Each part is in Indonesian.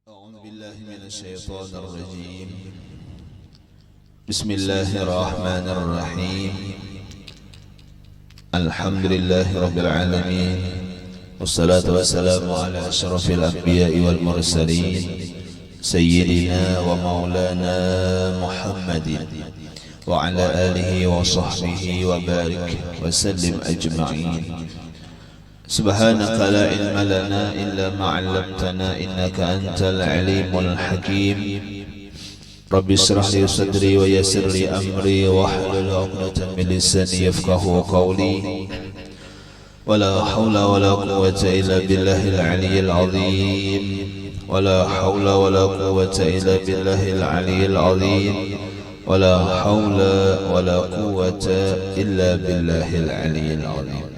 أعوذ بالله من الشيطان الرجيم. بسم الله الرحمن الرحيم. الحمد لله رب العالمين، والصلاة والسلام على أشرف الأنبياء والمرسلين سيدنا ومولانا محمد وعلى آله وصحبه وبارك وسلم أجمعين. سبحانك لا علم لنا إلا ما علمتنا إنك أنت العليم الحكيم. رب اشرح لي صدري ويسر لي أمري واحلل عقدة من لساني يفقهوا قولي. ولا حول ولا قوة إلا بالله العلي العظيم. ولا حول ولا قوة إلا بالله العلي العظيم. ولا حول ولا قوة إلا بالله العلي العظيم.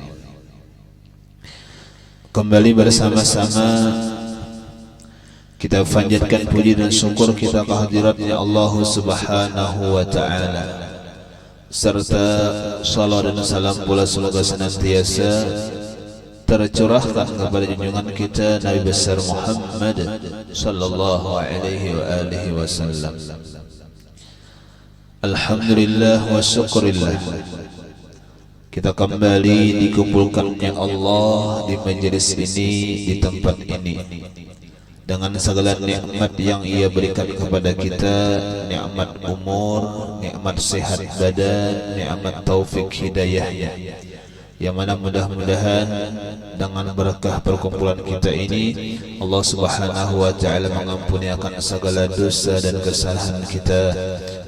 Kembali bersama-sama kita panjatkan puji dan syukur kita kehadiratnya Allah Subhanahu wa Ta'ala, serta salat dan salam pula semoga senantiasa tercurahkan kepada junjungan kita Nabi besar Muhammad sallallahu alaihi wa alihi wasallam. Alhamdulillah wa syukurillah, kita kembali dikumpulkannya Allah di majelis ini, di tempat ini, dengan segala nikmat yang Ia berikan kepada kita, nikmat umur, nikmat sehat badan, nikmat taufik hidayahnya, yang mana mudah-mudahan dengan berkah perkumpulan kita ini Allah Subhanahu wa Ta'ala mengampuni akan segala dosa dan kesalahan kita,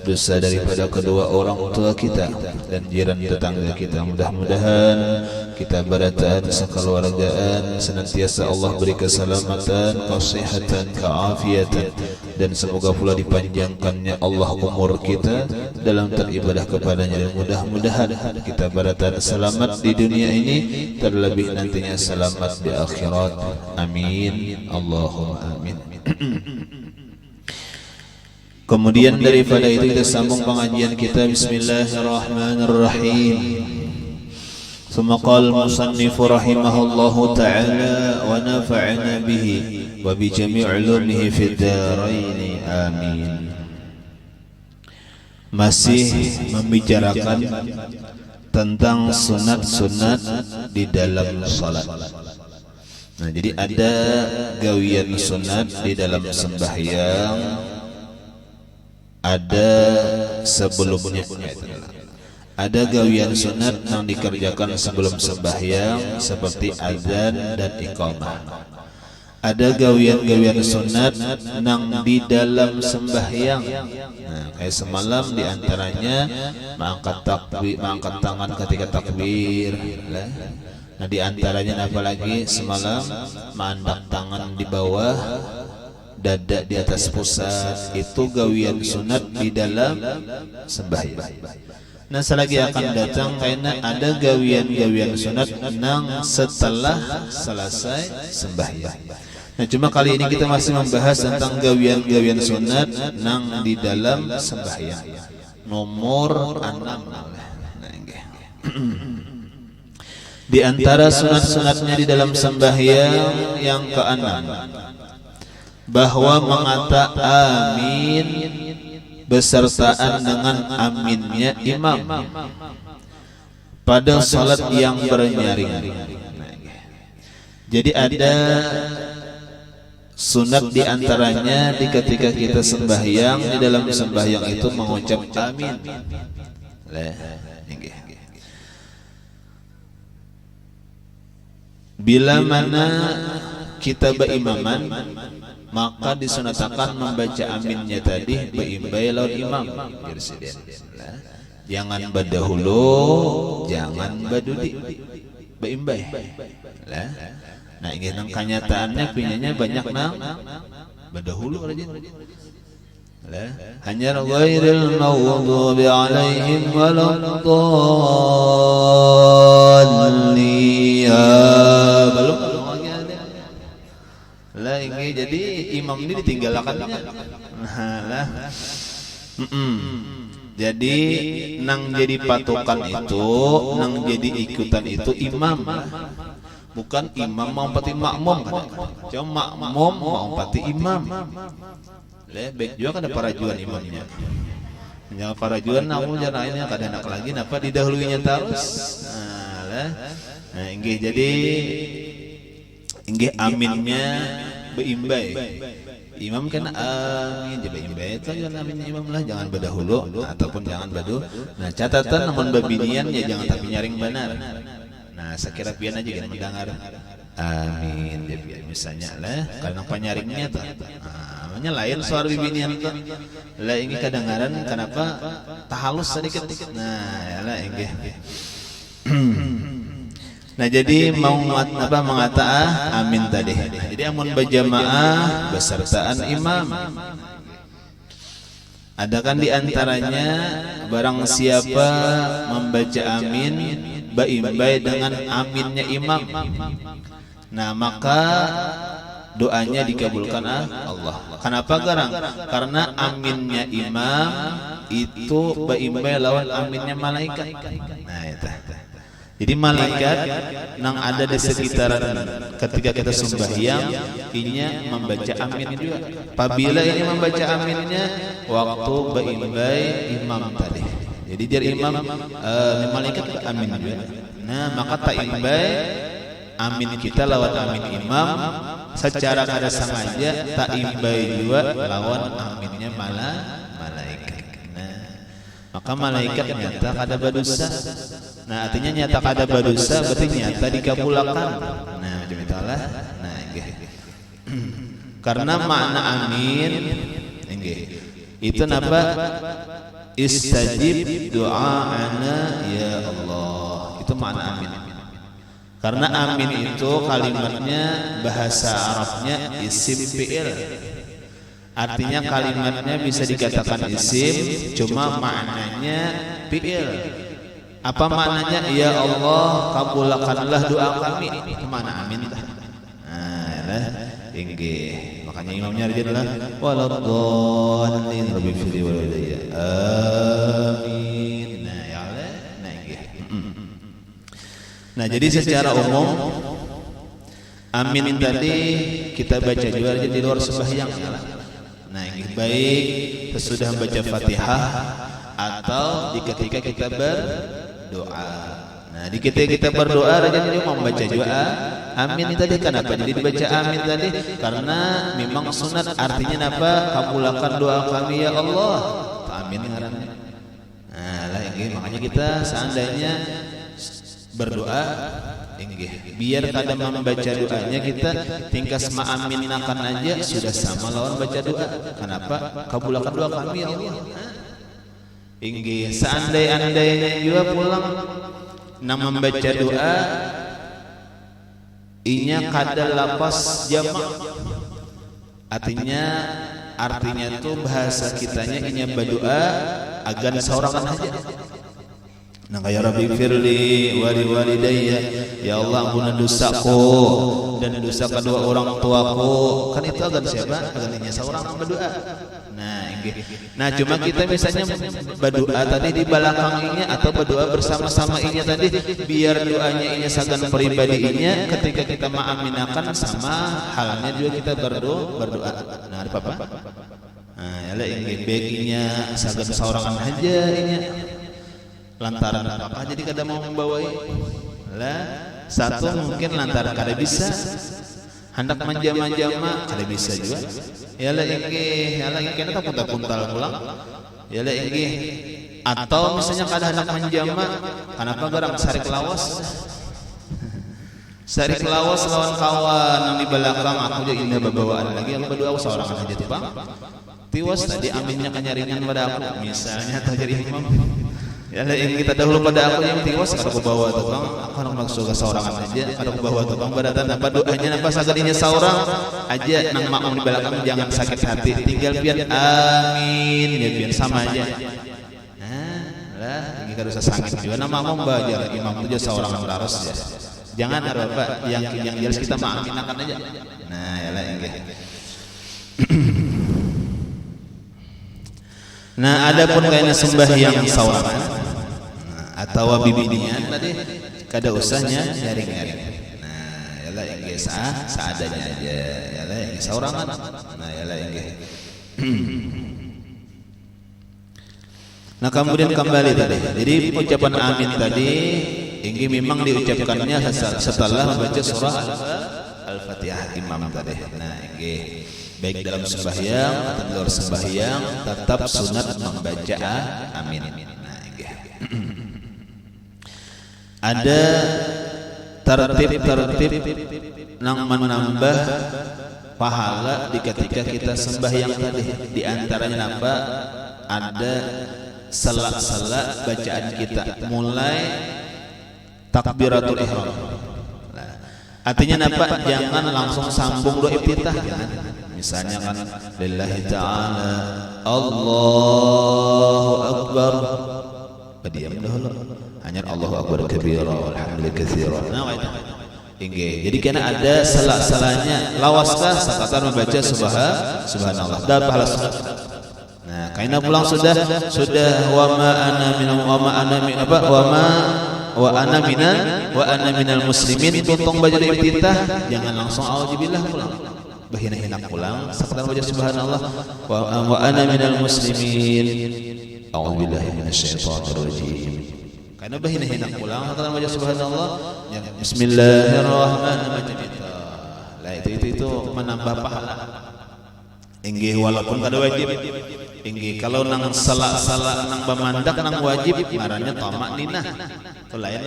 dosa daripada kedua orang tua kita dan jiran tetangga kita. Mudah-mudahan kita barataan sekeluargaan senantiasa Allah beri keselamatan, kesehatan, keafiatan, dan semoga pula dipanjangkannya Allah umur kita dalam beribadah kepadanya. Dan mudah-mudahan kita barataan selamat di dunia ini, terlebih nantinya selamat di akhirat. Amin, Allahumma amin. Kemudian daripada itu kita sambung pengajian kita. Bismillahirrahmanirrahim. Thumma qala al-musannif rahimahullahu ta'ala wa nafa'ana bihi wa bi jami' ulumihi fid dharain. Amin. Masih membicarakan tentang sunat-sunat di dalam salat. Nah, jadi ada gawian sunat di dalam sembahyang, ada sebelumnya. Ada gawian sunat yang dikerjakan sebelum sembahyang seperti azan dan iqamah. Ada gawian-gawian sunat yang di dalam sembahyang. Nah, kayak semalam diantaranya mengangkat tangan ketika takbir. Nah, diantaranya apalagi semalam mengangkat tangan di bawah, dada di atas pusat. Itu gawian sunat di dalam sembahyang. Nah, selagi akan datang karena ada gawian-gawian sunat nang setelah selesai sembahyang. Nah, cuma kali ini kita masih membahas tentang gawian-gawian sunat nang di dalam sembahyang. Nomor 6. Di antara sunat-sunatnya di dalam sembahyang yang ke-6, bahwa mengata amin besertaan dengan aminnya imam pada salat yang bernyaring. Jadi ada sunat di antaranya di ketika kita sembahyang, di dalam sembahyang itu mengucap amin. Bila mana kita berimaman, maka disunatakan membaca aminnya tadi beimbai lawan imam. Jangan berdahulu, jangan badudi, beimbai. Nah, ini nang kenyataannya punyanya banyak nang berdahulu aja. Hanya ghairil maghdubi alaihim waladdallin. Belum lah ini, jadi imam ini ditinggalkannya. Nah, jadi nang jadi patokan itu, nang jadi ikutan itu imam. bukan imam mau pati makmum kan. Cuma makmum mau pati imam. Lebih juga kan ada parajuan imamnya. Jangan parajuan namun jangan ini kada enak lagi napa didahulunya terus. Nah, inggih jadi inggih aminnya beimbai. Imam kan amin jadi beimbai itu jangan aminnya imam lah, jangan berdahulu ataupun jangan badu. Nah, catatan namun babinian ya jangan tapi nyaring benar. Nah, sekira pian aja kan mendengar amin jadi misalnya lah karena penyaringnya tuh. Namanya lain suara bibinian tuh. Lah ini kedengaran kenapa tahalus sedikit. Nah, ya lah inggih. Nah, jadi mau mengata amin tadi. Nah, jadi amun berjamaah besertaan imam. Ada kan di antaranya barang siapa membaca amin baimbai dengan aminnya imam. Nah, maka doanya dikabulkan Allah. Kenapa garang? Karena aminnya imam itu baimbai lawan aminnya malaikat. Nah, itu. Jadi malaikat nang ada di sekitaran ketika kita sembahyang inya membaca amin juga. Apabila ini membaca aminnya waktu baimbai imam tadi. Jadi jadi imam malaikat amin juga. Nah, maka taimbai amin kita lawan amin imam secara kada sengaja taimbai juga lawan aminnya malaikat. Nah, maka malaikat nyata kada berdosa. Nah, artinya nyata kada berdosa berarti nyata dikabulkan. Nah, demikianlah. Nah, nggih. Karena makna amin nggih. Itu napa? Istajib doa'ana ya Allah. Itu makna amin. Karena amin itu kalimatnya bahasa Arabnya isim fi'il. Artinya kalimatnya bisa dikatakan isim, cuma maknanya fi'il. Apa maknanya? Ya Allah, kabulkanlah doa kami. Itu makna amin. Nah, inggih. Makanya imamnya adalah waladhdallin rabbil firli wal hidayah. Amin. Nah, ya Allah. Nah, inggih. Nah, jadi secara umum amin tadi kita baca juga di luar sembahyang. Nah, inggih baik sesudah membaca Fatihah atau di ketika kita berdoa. Nah, di ketika kita berdoa raja jadi mau membaca juga amin tadi. Kenapa jadi dibaca amin tadi? Karena memang sunat, artinya apa? Kabulkan doa kami ya Allah. Amin ngaranna. Nah, lah inggih makanya kita seandainya berdoa inggih biar kada membaca doanya kita tingkas ma'aminakan aja sudah sama lawan baca doa. Kenapa? Kabulkan doa kami ya Allah. Inggih seandai-andainya juga pulang nang membaca doa inya kada lapas jamak. Artinya tuh bahasa kitanya inya berdoa agan seorangan aja. Nah, kayak Rabbi firli wali walidayya, ya Allah ampuna dosaku dan dosa kedua orang tuaku. Kan itu agan siapa? Agan inya seorang berdoa. Nah, cuma kita misalnya berdoa tadi di belakangnya atau berdoa bersama-sama inya tadi biar doanya inya sagan pribadi inya ketika kita ma'aminakan sama halnya juga kita berdoa. Nah, apa? Nah, yalah inggih baginya sagan seorangan aja inya. Lantaran apakah jadi kada mau membawai? Lah, satu mungkin lantaran kada bisa. Hendak menjama-jama kada bisa juga. Yalah inggih kana puntal pulang. Yalah inggih. Atau misalnya kada hendak menjama, kenapa garang sarik lawas? Sarik lawas lawan kawan yang di belakang aku jadi indah babawaan lagi aku berdoa seorang aja tuh Bang. Tiwas tadi aminnya kanyaringan pada aku misalnya atau jadi imam. Ya yang kita dahulu pada aku yang tiwas kada bawa tuh Bang. Aku hendak maksud ke seorang aja kada bawa tuh Bang. Berarti apa doanya apa sagadinya seorang aja nang makmum di belakang jangan sakit hati. Tinggal pian amin ya pian sama aja. Nah, lah ini kada usah sangit juga nama makmum bajar imam itu seorang terus ya. Jangan ada Bapak yang jelas kita mengaminakan aja. Nah, yalah inggih. Nah, adapun kayaknya sembahyang sawaran atau bibinian tadi kada usahnya nyaring-nyaring. Nah, yalah inggih seadanya aja yalah inggih saurangan nah yalah inggih. Nah kemudian kembali tadi jadi ucapan amin tadi inggih memang diucapkannya setelah membaca surah Al-Fatihah imam tadi. Nah inggih baik dalam sembahyang atau di luar sembahyang tetap sunat membaca amin. Nah inggih. Ada tertib yang menambah pahala di ketika kita sembahyang tadi. Di antaranya nambah ada sela-sela bacaan kita mulai takbiratul ihram. Nah, artinya apa? Jangan langsung sambung doa iftitah. Misalnya kan lillahi ta'ala Allahu akbar. Diam dahulu. Hanya Allahu akbar kabira walhamdulillah katsira. Nah, inggih. Jadi kena ada sela-selanya. Lawaskah sekadar membaca subhanallah. Dan pahala sunat. Nah, kaina pulang sudah wa ma ana minal muslimin tuntung baca iftitah jangan langsung auzubillah pulang. Bahina-hina pulang sekadar baca subhanallah wa ana minal muslimin. A'udzubillahi minasyaitonir rajim. Karena bahina-hina pulang sekadar baca subhanallah yang bismillahirrahmanirrahim. Lah itu menambah pahala. Inggih walaupun kada wajib. Inggih kalau nang salah nang bamandak nang wajib ngarannya tamakninah. Itu lain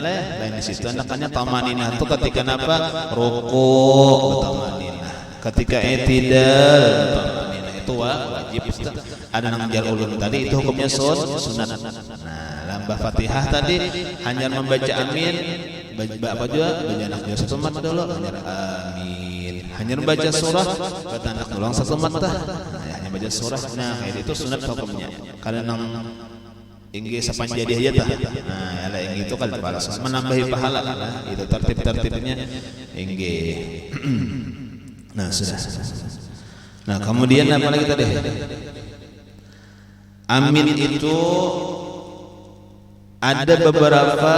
di situ anakannya tamakninah itu ketika napa rukuk tamakninah. Ketika i'tidal tamakninah itu wajib. Ada nang jar ulun tadi itu hukumnya sunat. Nah, lambah Fatihah tadi hanya membaca amin apa juga baca anak dia satu mat dulu amin. Hanya membaca surah kata anak ulang satu mat tah. Hanya baca surah. Nah, kayak itu sunat hukumnya. Karena nang inggih sapan jadi aja tah. Nah, yalah inggih itu kan pahala menambahi pahala lah. Itu tertib-tertibnya inggih. Nah, sudah. Nah, kemudian apa lagi tadi? Amin itu ada beberapa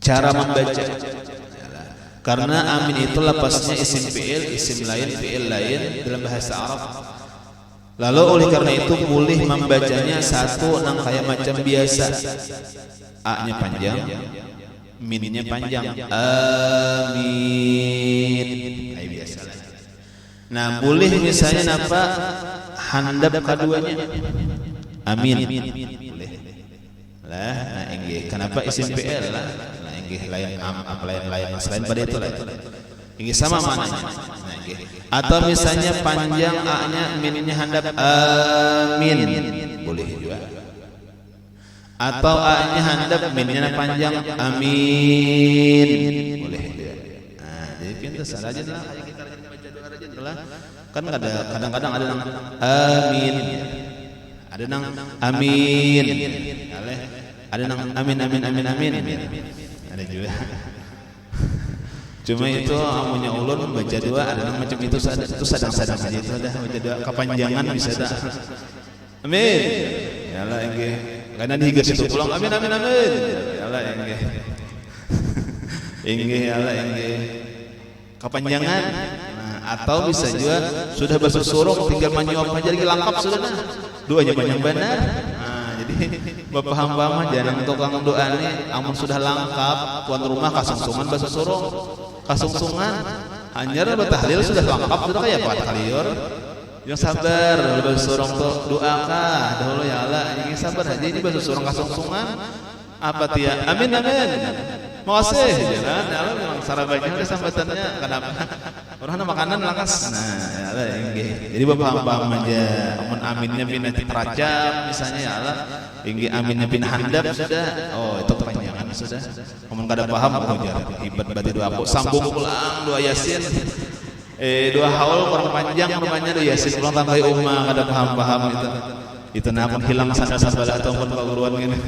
cara membaca. Karena amin itu lapasnya isim fi'il lain dalam bahasa Arab. Lalu oleh karena itu boleh membacanya satu nang kayak macam biasa. A-nya panjang, min-nya panjang. Amin. Kayak biasa. Nah, boleh misalnya apa? Handap keduanya. Amin. Boleh. Lah, nah inggih. Kenapa isim fi'il lah? Nah, inggih lain selain pada itu lah. Inggih sama mananya. Nah, inggih. Atau misalnya panjang a-nya, min-nya handap amin. Boleh juga. Atau a-nya handap, min-nya panjang amin. Boleh juga. Nah, jadi pintu salah aja lah kayak kita baca doa aja lah. Kan kadang-kadang ada nang amin. Ada nang amin. Ada nang amin. Ada juga. Cuma itu amunya ulun baca doa ada nang macam itu sadang-sadang aja itu ada baca doa kepanjangan bisa dah. Amin. Yalah inggih. Karena dihigas itu pulang amin. Yalah inggih. Inggih yalah inggih. Kepanjangan. Atau bisa juga sudah bahasa surung tinggal menyuap aja lagi lengkap sudah nah. Doanya banyak benar. Nah, jadi bapak hamba mah jangan tukang doa nih amun sudah lengkap tuan rumah kasungsungan bahasa surung. Kasungsungan hanya bertahlil sudah lengkap sudah kayak apa tahlil. Yang sabar bahasa surung tuh doakah dahulu ya Allah ini sabar aja ini bahasa surung kasungsungan apa tia amin. Makasih jalan dalam memang sarabanya ada sambatannya kenapa orang makanan lakas nah ya inggih jadi bapak aja amun aminnya bin teracap misalnya ya Allah inggih aminnya bin handap sudah oh itu kepanjangan sudah amun kada paham ujar hebat berarti doa aku sambung pulang doa yasin doa haul kurang panjang rumahnya doa yasin pulang tambahi umma kada paham itu nah pun hilang sanda-sanda atau pun paguruan gini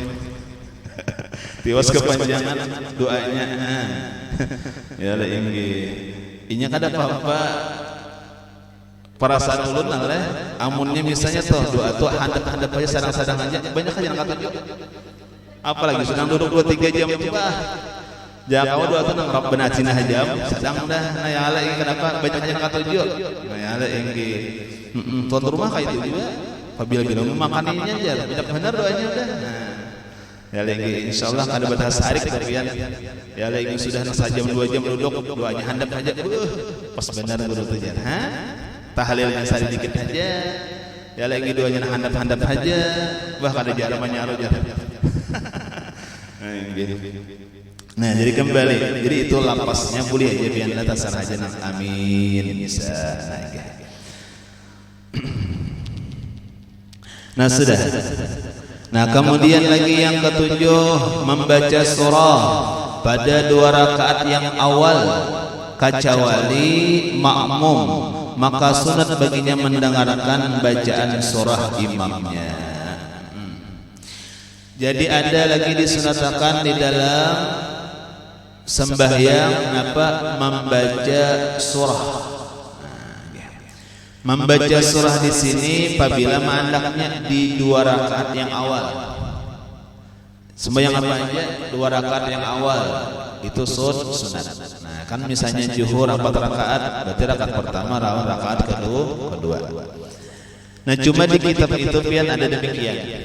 tiwas kepanjangan doanya ya lah inggih inya kada apa-apa perasaan ulun lah amunnya misalnya toh doa tuh handap aja sadang-sadang aja banyak aja yang kata apalagi sedang duduk 2-3 jam bah Jangan kau doa tenang Rabbana atina hajam sedang dah nayala ini kenapa bacanya katujuh nayala ini tuan rumah kayak itu juga apabila bilang makaninya aja tidak benar doanya udah ya lagi insyaallah kada batas hari kemudian ya lagi sudah sejam 2 jam duduk doanya handap aja pas benar guru tuh ya tahlilnya sari dikit aja ya lagi doanya handap aja wah kada jarang menyaru aja nah jadi kembali jadi itu lapasnya boleh aja biar atas aja amin bisa nah sudah. Nah kemudian lagi yang ketujuh membaca surah pada 2 rakaat yang awal kecuali makmum maka sunat baginya mendengarkan bacaan surah imamnya. Jadi ada lagi disunatakan di dalam sembahyang membaca surah. Membaca surah di sini apabila mandaknya di 2 rakaat yang awal. Sembahyang apa aja? 2 rakaat yang awal itu sunat. Nah, kan misalnya zuhur 4 rakaat, berarti rakaat pertama lawan rakaat kedua. Nah, cuma di kitab itu pian ada demikian.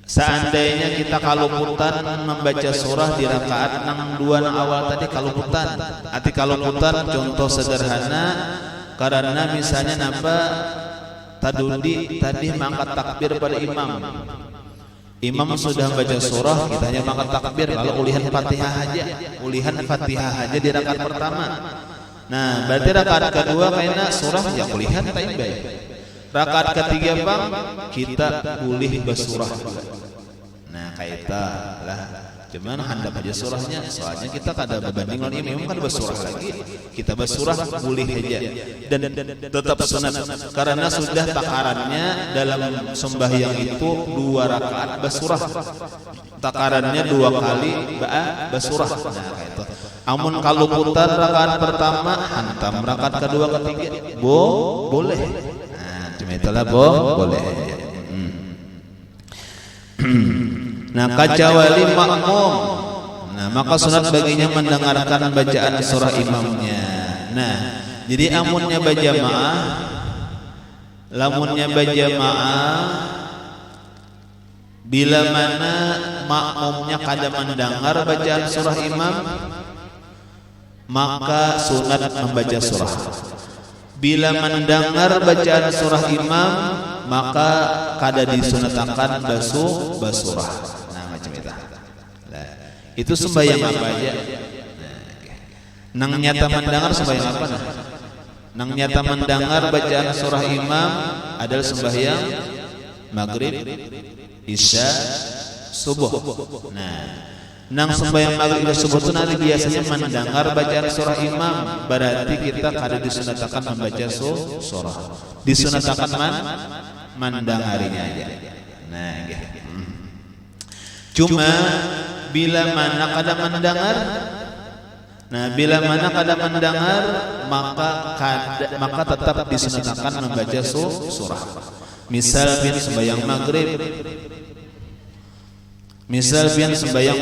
Seandainya kita kaluputan membaca surah di rakaat 2 awal tadi kaluputan. Arti kaluputan contoh sederhana karena misalnya tadi mengangkat takbir pada imam. Imam sudah baca surah, kita hanya mengangkat takbir. Kalau ulihan Fatihah aja di rakaat pertama. Nah, berarti rakaat kedua kayaknya surah yang ulihan tak baik. Rakaat ketiga bang kita ulih basurah. Nah, kaita lah. Cuman handap aja surahnya, soalnya kita kada berbanding dengan imam kan basurah lagi. Kita basurah boleh aja dan tetap sunat karena sudah takarannya dalam sembahyang itu 2 rakaat basurah. Takarannya 2 kali basurah. Nah, kayak itu. Amun kalau putar rakaat pertama hantam rakaat kedua ketiga boleh. Nah, cuma itulah boleh. Nah, kecuali makmum. Nah, maka sunat baginya mendengarkan bacaan surah imamnya. Nah, jadi amunnya berjamaah, lamunnya berjamaah bila mana makmumnya kada mendengar bacaan surah imam, maka sunat membaca surah. Bila mendengar bacaan surah imam, maka kada disunatakan basurah. Itu sembahyang apa aja? Nang nyata mendengar sembahyang apa? Nang nyata mendengar bacaan surah imam adalah sembahyang maghrib, isya, subuh. Nah, nang sembahyang maghrib isya subuh itu nanti biasanya mendengar bacaan surah imam, berarti kita kada disunatakan membaca surah. Disunatakan mendengarinya aja. Nah, cuma bila mana kada mendengar, maka tetap disunatkan membaca surah. Misal bin sembahyang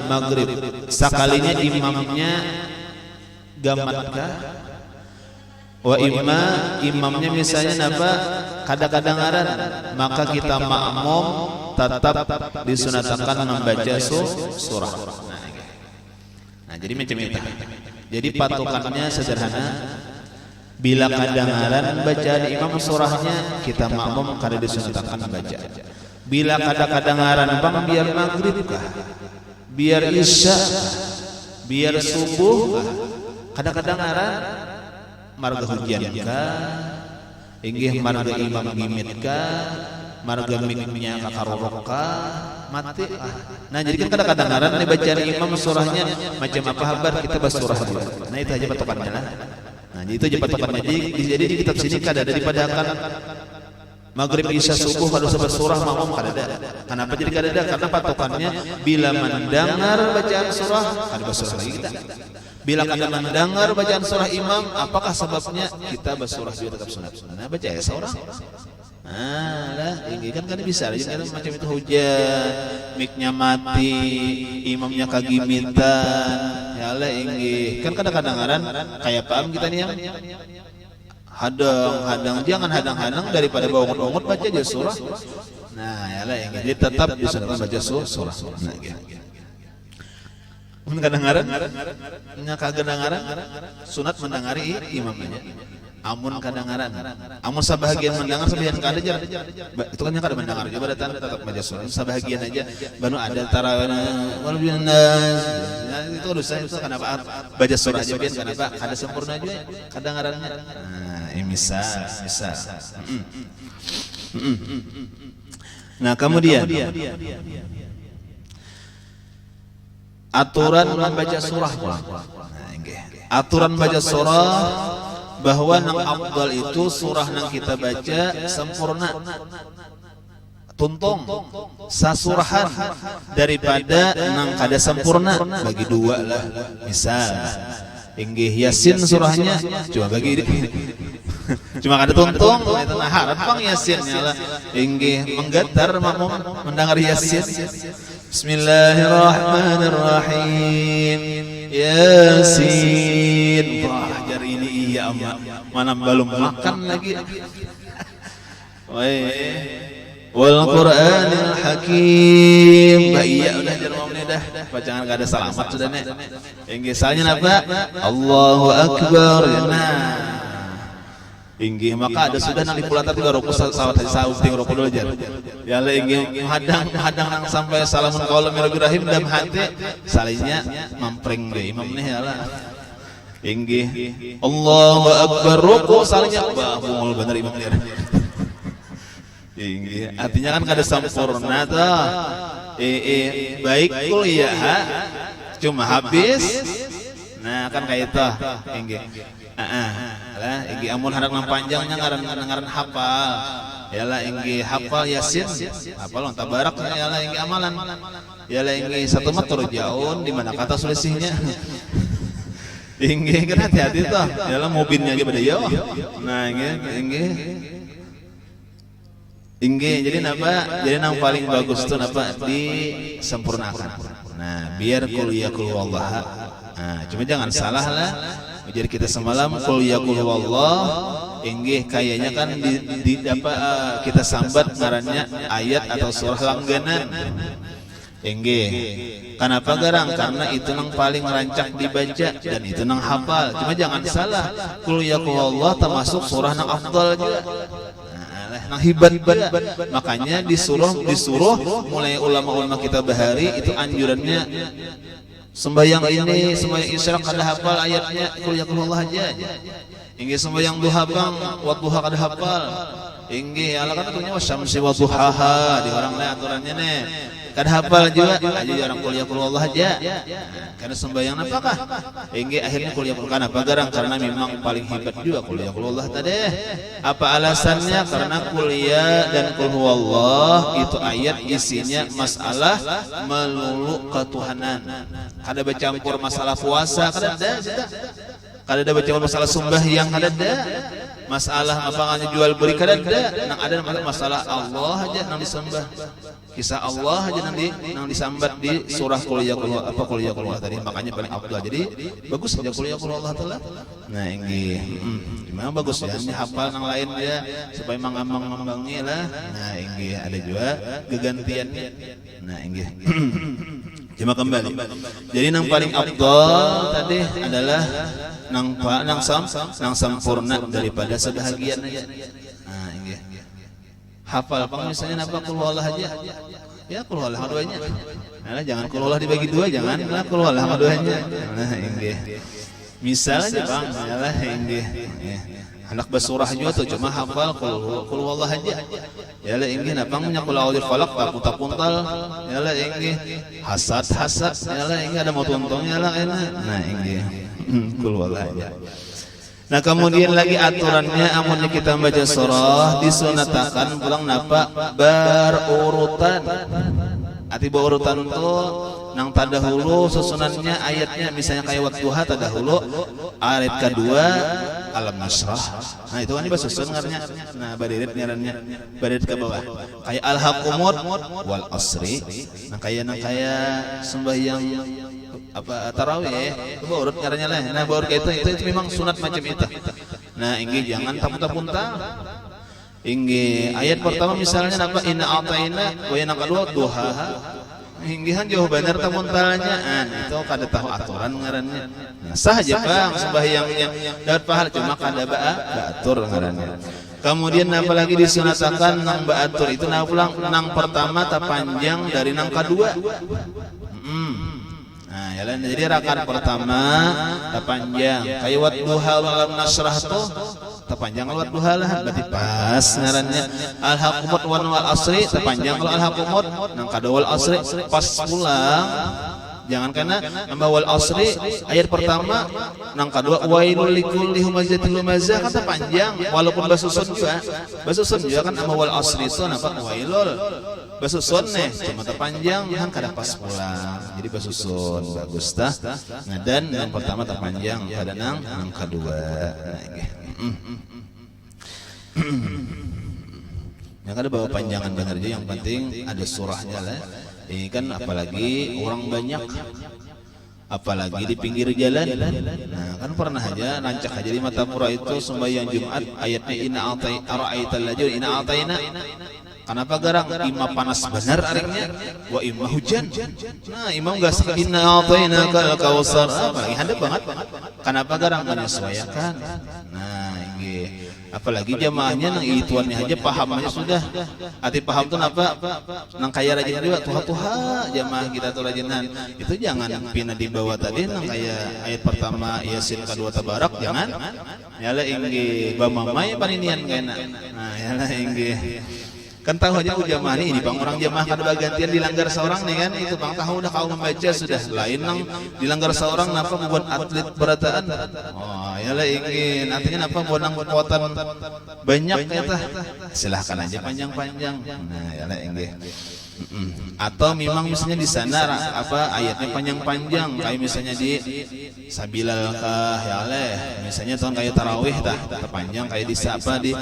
maghrib, sekalinya imamnya gamatkah? Imamnya misalnya kadang-kadangaran, maka kita makmum tetap disunatkan membaca surah. Nah, jadi macam itu. Jadi patokannya sederhana. Bila kadangaran bacaan imam surahnya, kita makmum kada disunatkan membaca. Bila kadangaran bang biar maghrib kah, biar isya, biar subuh kah, kadang-kadangaran marga hujan kah, inggih marga imam gimit kah, marga miknya kakarorok kah, mati Nah, jadi kan kadang-kadangaran nih bacaan imam surahnya macam apa habar kita bahas surah dulu. Nah, itu aja patokannya lah. Nah, itu aja patokannya. Jadi di kitab sini kada daripada akan maghrib isya subuh kalau sebut surah makmum kada ada. Kenapa jadi kada ada? Karena patokannya bila mendengar bacaan surah kada basurah lagi kita. Bila kada mendengar bacaan surah imam, apakah sebabnya kita basurah juga tetap sunat? Nah, baca ya seorang. Lah, ini kan bisa aja kan macam itu hujan, mic-nya mati, imamnya kagimitan. Ya lah ini kan kadang-kadang kayak paham kita nih yang hadang, jangan hadang-hadang daripada bangun-bangun baca aja surah. Nah, ya lah ini jadi tetap disunahkan baca surah. Nah, gitu. Kadang-kadang nya kadang-kadang sunat mendengari imamnya. Amun kadang-kadang amun sabahagian mendengar sebagian kada aja itu kan yang kada mendengar coba datang tetap baca surah sabahagian aja baru ada tarawih itu dosa itu kenapa baca surah aja biar kenapa kada sempurna juga kadang-kadang ini misal nah kemudian aturan membaca surah aturan baca surah bahwa nang afdal itu surah nang kita baca sempurna tuntung sasurahan daripada nang kada sempurna bagi dua lah misal inggih yasin surahnya cuma bagi cuma kada tuntung itu nah harap pang yasin lah inggih menggetar makmum mendengar yasin Bismillahirrahmanirrahim Yasin ajar ini iya mana belum makan lagi wal Qur'anil Hakim iya udah jermam nih dah bacaan gak ada selamat sudah nih yang misalnya apa Allahu Akbar nah inggih maka ada sudah nang dipulata 3 rukuk sawat saum 3 rukuk dulu aja ya le inggih hadang nang sampai salamun qaulun min rabbir rahim dalam hati salinya mampring deh imam nih ya lah inggih Allahu Akbar rukuk salinya bangul bener imam dia inggih artinya kan kada sempurna tuh baik kuliah cuma habis nah kan kayak itu inggih lah inggih amun harap nang panjangnya ngaran hafal yalah inggih hafal yasin hafal tabarak yalah inggih amalan yalah inggih satu mat turjaun di mana kata selisihnya inggih kan hati-hati tuh yalah mobilnya aja beda yo nah inggih jadi napa jadi nang paling bagus tuh napa disempurnakan nah biar kuliah Allah nah cuma jangan salah lah jadi kita semalam qul ya qul huwallah inggih kayaknya kan di kita sambat ngarannya ayat atau surah langganan inggih kenapa garang karena itu nang paling rancak dibaca dan itu nang hafal cuma jangan salah qul ya qul huwallah termasuk surah nang afdal juga nang hibat makanya disuruh mulai ulama-ulama kita bahari itu anjurannya sembahyang ini sembahyang isya kada hafal ayatnya qul ya Allah aja inggih sembahyang duha bang wa duha kada hafal inggih ala kan atunya wasyamsi wa duhaha di orang lain aturannya nih kada hafal juga aja orang qul ya Allah aja karena sembahyang apakah inggih akhirnya qul ya apa garang karena memang paling hebat juga qul ya Allah tadi apa alasannya karena qul ya dan qul huwallah itu ayat isinya masalah melulu ketuhanan kada bercampur masalah puasa kada ada bercampur masalah sembahyang kada ada masalah apa jual beli kada ada nang ada masalah Allah aja nang disembah kisah Allah aja nang disambat di surah qul ya Allah tadi makanya paling afdal jadi bagus aja qul ya Allah taala nah ini memang bagus ya ini hafal nang lain ya supaya mengambang-ambangi lah nah ini ada juga gegantiannya nah ini cuma kembali jadi nang paling afdal tadi adalah nang sempurna daripada sebahagian aja nah ini hafal apa misalnya apa qul huwallah aja ya qul huwallah keduanya nah jangan qul huwallah dibagi dua jangan lah qul huwallah keduanya nah ini misalnya bang yalah ini anak bersurah juga tuh cuma hafal qul huwallah aja yalah ini napang nya qul a'udzu falaq tapuntal yalah ini hasad yalah ini ada mau tuntungnya lah nah ini qul huwallah aja. Nah kemudian lagi aturannya amunnya kita membaca surah disunatakan pulang napa berurutan. Arti berurutan itu nang tadahulu susunannya ayatnya misalnya kayak wadduha tadahulu ayat kedua alam nasrah. Nah itu kan susun ngarannya. Nah badirit ngarannya badirit ke bawah kayak alhaqumut wal asri. Nah kayak sembahyang apa tarawih itu urut ngarannya lah. Nah baru itu memang sunat macam itu. Nah inggih jangan tapunta-punta. Inggih ayat pertama misalnya apa inna a'tayna wa yang kedua duha. Inggihan jauh benar tamuntalnya. Itu kada tahu aturan ngarannya. Nah sah aja Bang sembahyangnya dapat pahala cuma kada baatur ngarannya. Kemudian apalagi disunatakan nang baatur itu nah pulang nang pertama tapanjang dari nang kedua. Nah, yalah, jadi rakaat pertama tapanjang kayak wadduha alam nasrah tuh tapanjang wadduha lah berarti pas ngarannya alhaqumut wal asri tapanjang kalau alhaqumut nang kadua wal asri pas pulang. Jangan karena nambah wal asri ayat pertama nang kedua wailul likulli humazatil lumazah kata panjang walaupun basusun juga kan nambah wal asri itu apa wailul basusun nih cuma terpanjang kan kada pas pulang jadi basusun bagus tah. Nah dan yang pertama terpanjang pada nang kedua. Yang ada bawa panjangan benar aja yang penting ada surahnya lah. Ini kan apalagi orang banyak, apalagi di pinggir jalan. Nah kan pernah aja rancak aja di Matapura itu sembahyang Jumat ayatnya inna a'taital lajur inna a'taina. Kenapa garang imam panas benar ariknya wa imam hujan. Nah imam gak sakit inna a'taina kal kausar apalagi handap banget. Kenapa garang menyesuaikan. Nah ini apalagi jamaahnya nang ituannya aja pahamnya sudah. Hati paham tuh apa? Nang kaya rajin juga tuha jamaah kita tuh rajinan. Itu jangan pina dibawa tadi nang kaya ayat pertama Yasin kedua tabarak jangan. Yalah ingge bamamai paninian kena. Nah yalah ingge kan tahu aja jamaah ini bang orang jamaah kada bagantian dilanggar seorang nih kan itu bang tahu udah kau membaca sudah lain nang dilanggar seorang napa membuat atlet berataan. Oh yalah ingin artinya apa buat nang kekuatan banyak kata silahkan aja panjang-panjang. Nah yalah ingin atau memang misalnya di sana apa ayatnya panjang-panjang kayak misalnya di Sabilal kah ya leh misalnya tahun kayak tarawih tah panjang kayak di apa di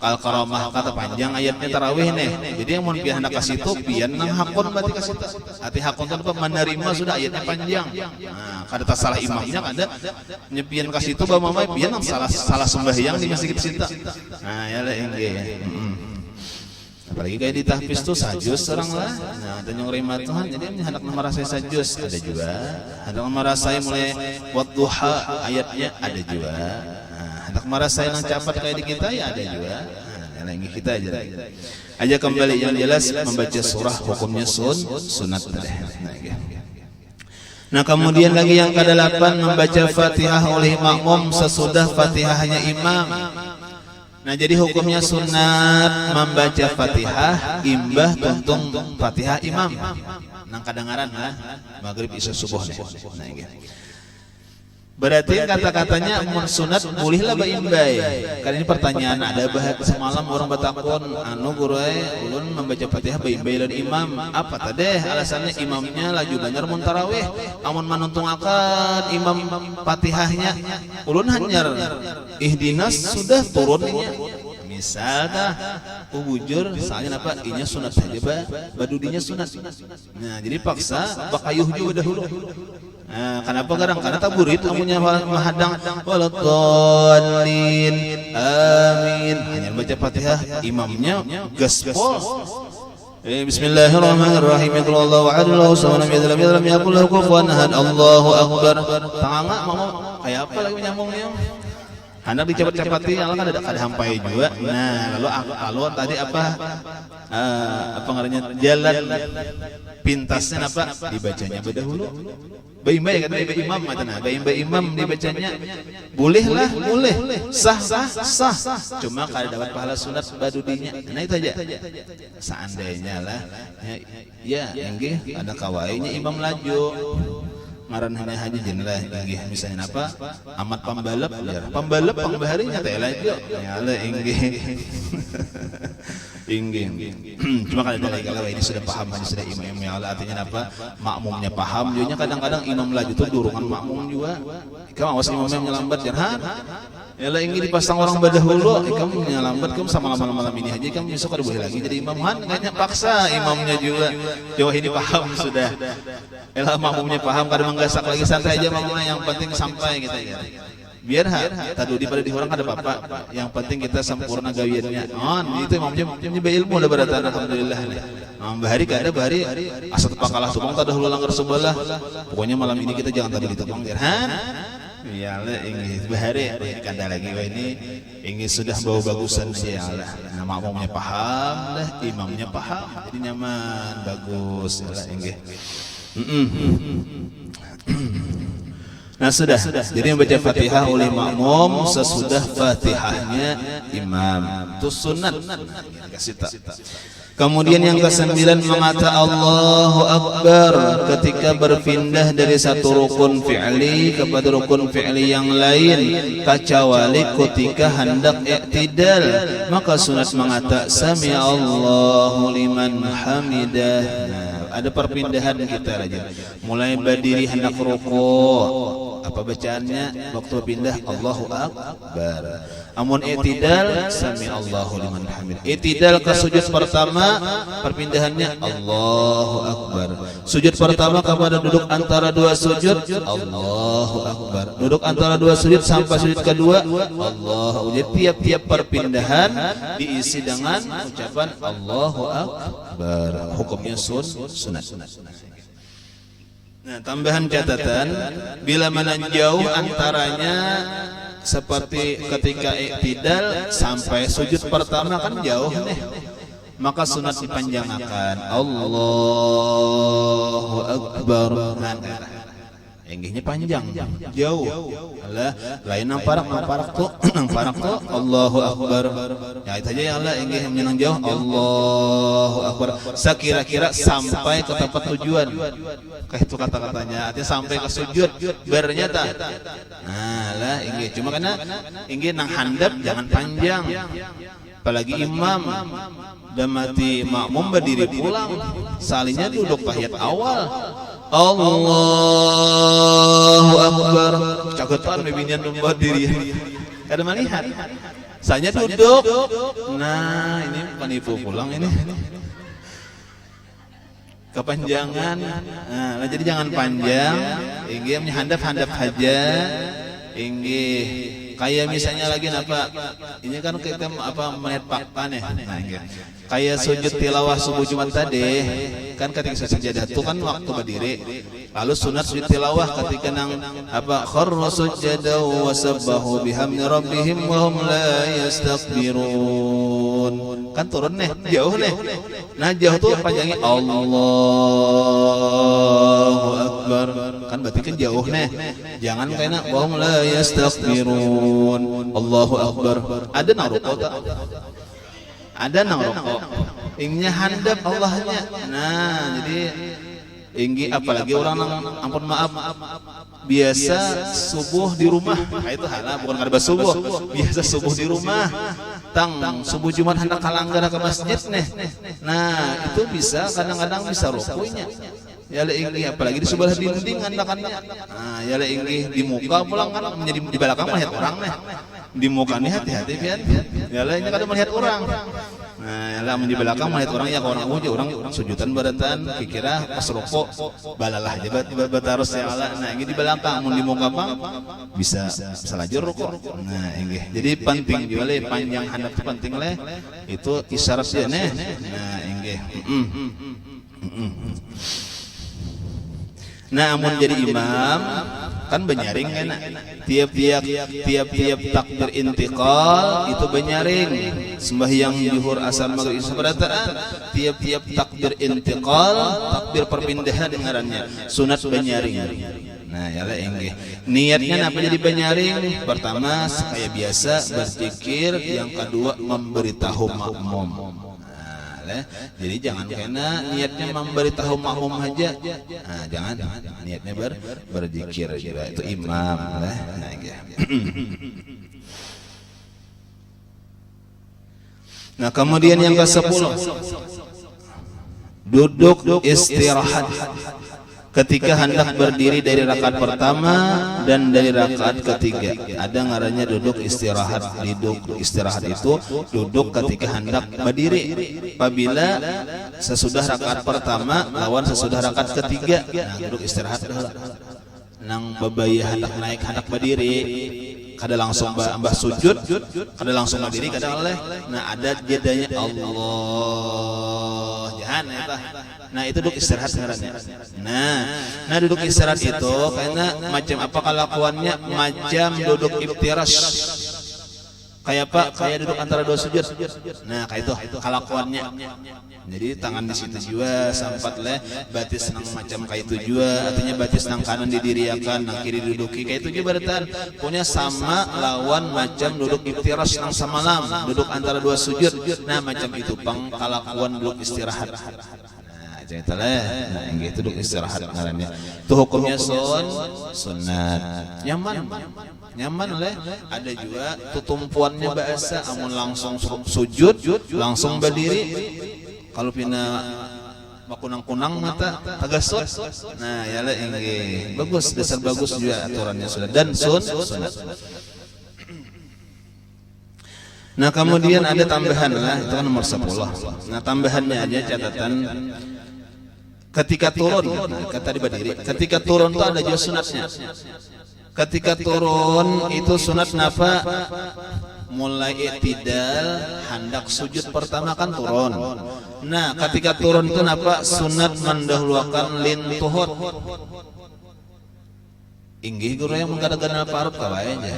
Al-Karamah kata panjang ayatnya tarawih nih jadi yang mau pian hendak kasih itu pian nang hakon berarti kasih hati hakon itu apa menerima sudah ayatnya panjang. Nah kada tak salah imamnya kada nyepian kasih itu bawa mamai pian nang salah sembahyang di masjid Sinta. Nah ya leh apalagi kayak di tahfiz tuh sajus orang lah. Nah dan yang rima Tuhan jadi hendak merasai sajus ada juga hendak merasai mulai wadduha ayatnya ada juga. Nah hendak merasai nang capat kayak di kita ya ada juga. Nah yang kita aja kembali yang jelas membaca surah hukumnya sunat deh. Nah kemudian lagi yang ke-8 membaca Fatihah oleh makmum sesudah Fatihahnya imam. Nah jadi hukumnya sunat membaca Fatihah imbah tuntung Fatihah imam. Nang kadengaran lah maghrib isya subuh nih. Nah gitu. Berarti kata-katanya mun sunat bolehlah baimbai. Karena ini pertanyaan ada bahas semalam orang batakon anu guru ulun membaca Fatihah baimbai lan imam. Apa tadi alasannya imamnya laju bener mun tarawih amun manuntung akan imam Fatihahnya ulun hanyar ihdinas sudah turunnya. Misal dah bujur soalnya apa inya sunat saja badudinya sunat. Nah jadi paksa bakayuh juga dahulu. Nah, kenapa garang? Karena taburit amunnya menghadang waladhdallin amin. Hanya baca Fatihah imamnya gaspol. Bismillahirrahmanirrahim. Allahu a'lam samana lam yakul lahu kufuwan ahad. Allahu akbar. Tanganga mau kayak apa lagi nyambungnya? Hendak dicepat-cepati Allah kan ada hampai juga. Nah, lalu kalau tadi apa ngarannya jalan pintasnya apa dibacanya berdahulu. Baimbai kan baimbai imam matana baimbai imam dibacanya bolehlah boleh sah cuma kalau dapat pahala sunat badudinya. Nah itu aja seandainya lah ya enggih ada kawainya imam laju ngaran hanya jenlah enggih misalnya apa amat pambalap ya pambalap pangbaharinya teh laju ya le enggih Inggih. Cuma kalau ini sudah paham hanya sudah imam yang Allah artinya apa? Makmumnya paham. Jadinya kadang-kadang imam laju itu durungan makmum juga. Kamu awas imamnya melambat jangan. Yalah ingin dipasang orang berdahulu, kamu melambat kamu sama malam ini aja kamu besok ada boleh lagi jadi imam han kayaknya paksa imamnya juga. Jauh ini paham sudah. Yalah makmumnya paham kadang menggasak lagi santai aja makmumnya yang penting sampai gitu ya. Biar tadi pada di orang ada apa-apa, yang penting kita sempurna gawiannya. Itu imamnya ilmu udah beratan alhamdulillah. Bahari kada bahari asal pakalah tupang tadi hulu langgar sebelah. Pokoknya malam ini kita jangan tadi ditupang biar ya Allah ingin bahari kada lagi ini ingin sudah bau bagusan ya Allah. Makmumnya paham dah, imamnya paham, jadi nyaman bagus ya Allah ingin. Nah sudah, jadi membaca Fatihah oleh makmum sesudah Fatihahnya imam. Itu sunat. Kemudian yang ke-9 mengata Allahu Akbar ketika berpindah dari satu rukun fi'li kepada rukun fi'li yang lain, kecuali ketika hendak i'tidal, maka sunat mengata Sami Allahu liman hamidah. Ada perpindahan kita aja. Mulai berdiri hendak rukuk. Apa bacaannya waktu pindah Allahu Akbar. Amun i'tidal Sami Allahu liman hamid. I'tidal ke sujud pertama perpindahannya Allahu Akbar. Sujud pertama kepada duduk antara dua sujud Allahu Akbar. Duduk antara dua sujud sampai sujud kedua Allahu. Jadi tiap-tiap perpindahan diisi dengan ucapan Allahu Akbar. Hukumnya sunat. Nah, tambahan catatan bila mana jauh antaranya seperti ketika i'tidal sampai sujud pertama kan jauh nih, maka sunat dipanjangkan Allahu Akbar. Enggihnya panjang, jauh. Allah, lain namparak tuh, Allahu Akbar. Ya itu aja ya Allah, enggih menyenang jauh, Allahu Akbar. Sekira-kira sampai ke tempat tujuan. Kayak itu kata-katanya, artinya sampai ke sujud bernyata. Nah lah, enggih. Cuma karena enggih nang handap jangan panjang. Apalagi imam dan mati makmum berdiri pulang, salinya duduk tahiyat awal. Allahu Akbar. Caketan bibinyan numbat diri. Kada melihat. Saya duduk. Nah, ini penipu pulang ini. Kepanjangan. Nah, jadi jangan panjang. Inggih handap-handap aja. Inggih. Kayak misalnya lagi apa? Ini kan kita apa melihat pakpan ya. Nah, kayak sujud tilawah subuh Jumat tadi, kan ketika sajadah itu kan waktu berdiri. Lalu sunat sujud tilawah ketika nang apa kharra sujada wa sabbahu bihamdi rabbihim wa hum la yastakbirun. Kan turun nih, jauh nih. Nah, jauh tuh panjangnya Allahu Akbar. Kan berarti kan jauh nih. Jangan kena wa hum la yastakbirun. Allahu Akbar. Ada nang rukuk tak? Ada nang rukuk. Ingnya handap Allahnya. Nah, jadi inggi apalagi orang nang ampun maaf biasa subuh di rumah. Nah, itu halal bukan kada subuh. Biasa subuh di rumah. Tang subuh Jumat hendak kalanggar ke masjid nih. Nah, itu bisa kadang-kadang bisa rukuknya. Ya le inggi apalagi di sebelah dinding handakannya. Nah, ya le inggi di muka pulang kan menjadi di belakang melihat orang nih. Di muka nih hati-hati pian. Ya le ini kada melihat orang. Nah, ya le di belakang melihat orang ya orang uji orang sujudan baratan kira pas rukuk balalah aja batarus ya Allah. Nah, ini di belakang mun di muka bang bisa salah rukuk. Nah, inggi. Jadi penting juga le panjang handap itu penting le. Itu isyarat dia nih. Nah, inggi. Nah, amun jadi imam kan benyaring kan tiap-tiap takbir intiqal itu benyaring. Sembahyang zuhur asar maghrib isya berataan tiap-tiap takbir intiqal takbir perpindahan ngarannya sunat benyaring. Nah, ya lah enggih. Niatnya apa jadi benyaring? Pertama kayak biasa berzikir, yang kedua memberitahu makmum. Jadi jangan kena niatnya memberitahu makmum aja. Nah, jangan niatnya berzikir juga itu imam lah. Nah, kemudian yang ke-10, duduk istirahat ketika hendak berdiri dari rakaat pertama dan dari rakaat ketiga. Ada ngarannya duduk istirahat. Duduk istirahat itu duduk ketika hendak berdiri. Apabila sesudah rakaat pertama lawan sesudah rakaat ketiga, nah duduk istirahat dahulu. Nang babaya hendak naik hendak berdiri, kada langsung mbah sujud, kada langsung berdiri, kada oleh. Nah ada jedanya Allah. Jangan eta. Nah itu duduk istirahat ngarannya. Nah duduk istirahat itu karena macam apa kelakuannya, macam duduk iftirash. Kayak apa? Kayak duduk antara dua sujud. Nah kayak itu kelakuannya. Jadi tangan di situ juga sampat leh batis nang macam kayak itu juga. Artinya batis nang kanan didiriakan, nang kiri diduduki kayak itu juga berarti punya sama lawan macam duduk iftirash nang samalam, duduk antara dua sujud. Nah macam itu pang kelakuan duduk istirahat. Nah, gitu duduk istirahat ngarannya. Itu hukumnya sunat. Nyaman leh. Ada juga tutumpuannya bahasa amun langsung sujud, langsung berdiri. Kalau pina makunang-kunang mata agak sut. Nah, ya lah ini bagus, dasar bagus juga aturannya sudah dan sunat. Nah, kemudian ada tambahan lah, itu kan nomor 10. Nah, tambahannya aja catatan ketika turun, kata di berdiri. Ketika turun itu ada juga sunatnya. Ketika turun itu sunat napa? Mulai i'tidal, hendak sujud pertama kan turun. Nah, ketika turun itu napa? Sunat mendahulukan lintuhut. Inggih guru yang menggadang-gadang parut kawae aja.